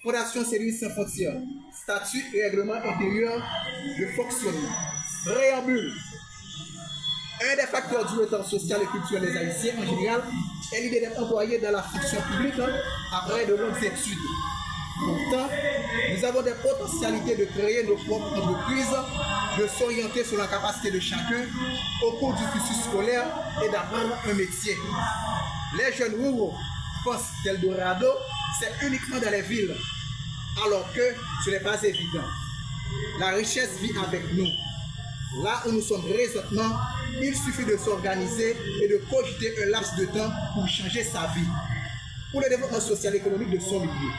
Fondation Services sans frontières, statut et règlement intérieur de fonctionnement. Préambule. Un des facteurs du retard social et culturel des Haïtiens en général est l'idée d'être employé dans la fonction publique après de longues études. Pourtant, nous avons des potentialités de créer nos propres entreprises, de s'orienter sur la capacité de chacun au cours du cursus scolaire et d'apprendre un métier. Les jeunes ruraux pensent qu'Eldorado, c'est uniquement dans les villes, alors que ce n'est pas évident. La richesse vit avec nous. Là où nous sommes présentement, il suffit de s'organiser et de cogiter un laps de temps pour changer sa vie. Pour le développement social et économique de son milieu,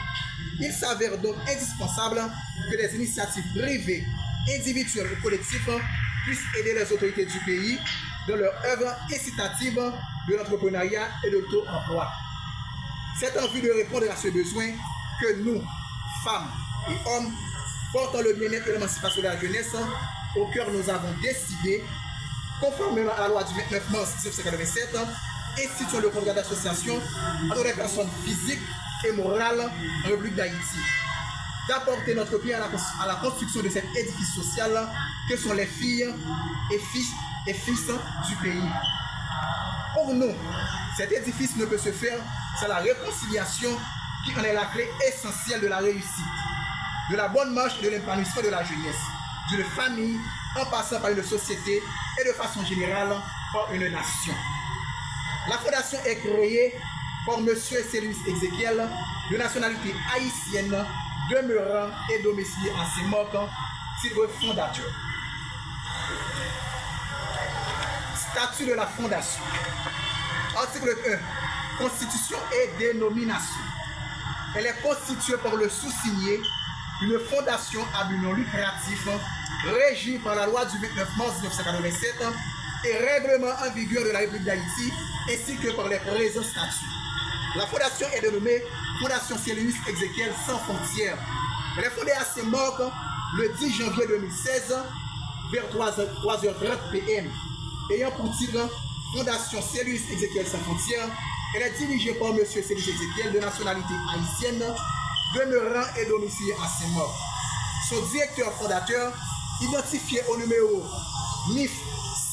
il s'avère donc indispensable que des initiatives privées, individuelles ou collectives puissent aider les autorités du pays dans leur œuvre incitative de l'entrepreneuriat et de l'auto-emploi. C'est en vue de répondre à ce besoin que nous, femmes et hommes, portant le bien-être et l'émancipation de la jeunesse, au cœur nous avons décidé, conformément à la loi du 29 mars 1987, instituant le contrat d'association entre les personnes physiques et morales en République d'Haïti, d'apporter notre pierre à la construction de cet édifice social que sont les filles et fils du pays. Pour nous, cet édifice ne peut se faire sans la réconciliation qui en est la clé essentielle de la réussite, de la bonne marche et de l'épanouissement de la jeunesse, d'une famille en passant par une société et de façon générale par une nation. La fondation est créée par M. Célus Ezekiel, de nationalité haïtienne, demeurant et domicilié à Saint-Marc, titre fondateur. Statut de la fondation. Article 1. Constitution et dénomination. Elle est constituée par le sous-signé, une fondation à but non lucratif, régie par la loi du 29 mars 1987 et règlement en vigueur de la République d'Haïti, ainsi que par les présents statuts. La fondation est dénommée Fondation Célus Ezekiel sans frontières. Elle est fondée à Saint-Marc le 10 janvier 2016 vers 3h30 p.m. Ayant pour titre Fondation Célus Ezekiel sans frontières, elle est dirigée par M. Célus Ezekiel de nationalité haïtienne, demeurant et domicilié à Saint-Marc. Son directeur fondateur, identifié au numéro NIF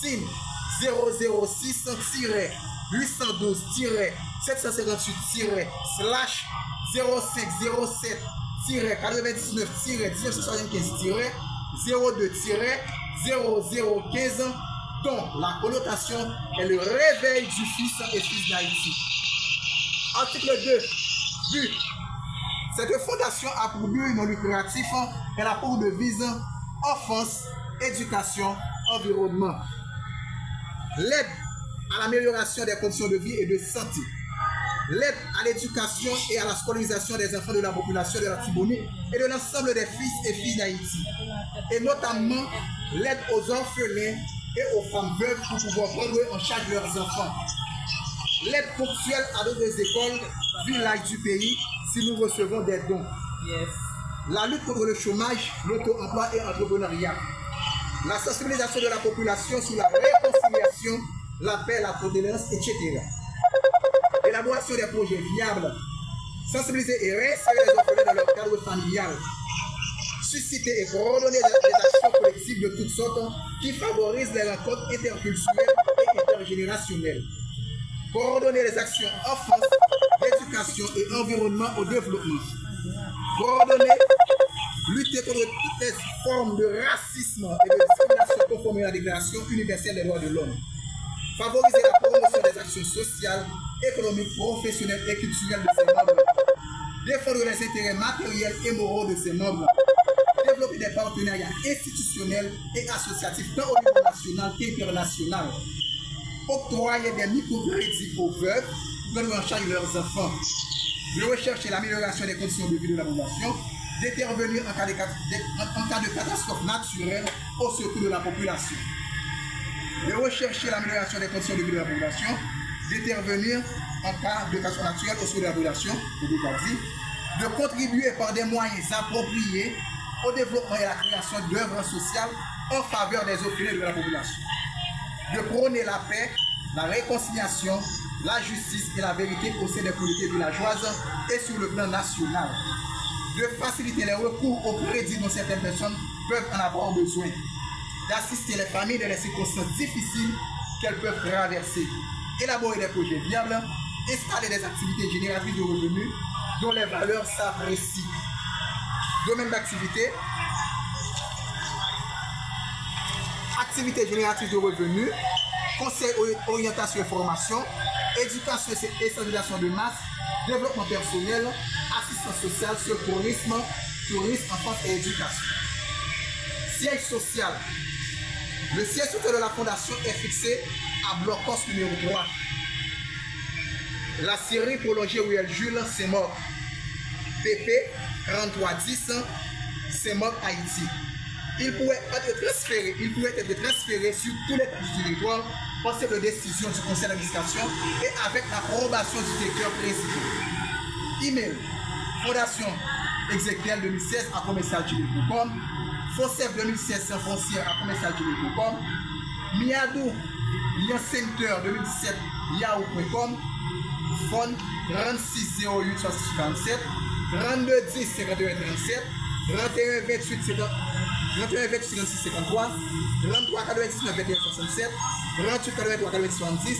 SIN 006-006-575-1975-02-0015, dont la connotation est le réveil du fils et fils d'Haïti. Article 2. But. Cette fondation a pour but non lucratif et a pour devise enfance, éducation, environnement. L'aide à l'amélioration des conditions de vie et de santé. L'aide à l'éducation et à la scolarisation des enfants de la population de la Tibonite et de l'ensemble des fils et filles d'Haïti. Et notamment l'aide aux orphelins et aux femmes veuves pour pouvoir prendre en charge leurs enfants. L'aide ponctuelle à d'autres écoles, villages du pays, si nous recevons des dons. Yes. La lutte contre le chômage, l'auto-emploi et l'entrepreneuriat. La sensibilisation de la population sur la réconciliation, la paix, la tolérance, etc. Élaboration des projets viables. Sensibiliser et réinsérer les orphelins dans leur cadre familial. Susciter et coordonner des actions collectives de toutes sortes qui favorisent les rencontres interculturelles et intergénérationnelles. Coordonner les actions enfance, éducation et environnement au développement. Coordonner, lutter contre toutes les formes de racisme et de discrimination conformément à la Déclaration universelle des droits de l'homme. Favoriser la promotion des actions sociales, économiques, professionnelles et culturelles de ses membres. Défendre les intérêts matériels et moraux de ses membres. Développer des partenariats institutionnels et associatifs tant au niveau national qu'international. Octroyer des microcrédits aux veuves pour prendre en charge leurs enfants. De rechercher l'amélioration des conditions de vie de la population, d'intervenir en cas de catastrophe naturelle au secours de la population. De rechercher l'amélioration des conditions de vie de la population, d'intervenir en cas de catastrophe naturelle au secours de la population, de contribuer par des moyens appropriés au développement et à la création d'œuvres sociales en faveur des orphelins de la population. De prôner la paix, la réconciliation, la justice et la vérité au sein des communautés villageoises et sur le plan national. de faciliter les recours au crédit dont certaines personnes peuvent en avoir besoin, d'assister les familles dans les circonstances difficiles qu'elles peuvent traverser, élaborer des projets viables, installer des activités génératrices de revenus dont les valeurs s'apprécient. Domaine d'activité, activités génératrices de revenus, conseil, orientation et formation, éducation et sensibilisation de masse, développement personnel, assistance sociale, secourisme, tourisme, enfance et éducation. Siège social. Le siège social de la fondation est fixé à Blocos numéro 3. La série prolongée Ruelle Jules, c'est mort. PP 3310, c'est mort Haïti. Il pourrait être transféré sur tous les territoires par cette décision du conseil d'administration et avec l'approbation du directeur président. Email fondation exécutive 2016 à commercial@gmail.com, FOSEF 2016 foncière à commercial@gmail.com, Miadou Lien Center 2017 yahoo.com, phone 3608 6647, 3210 51 37, 31 28 56 53, 33 99 21 67, 38 83 90 70,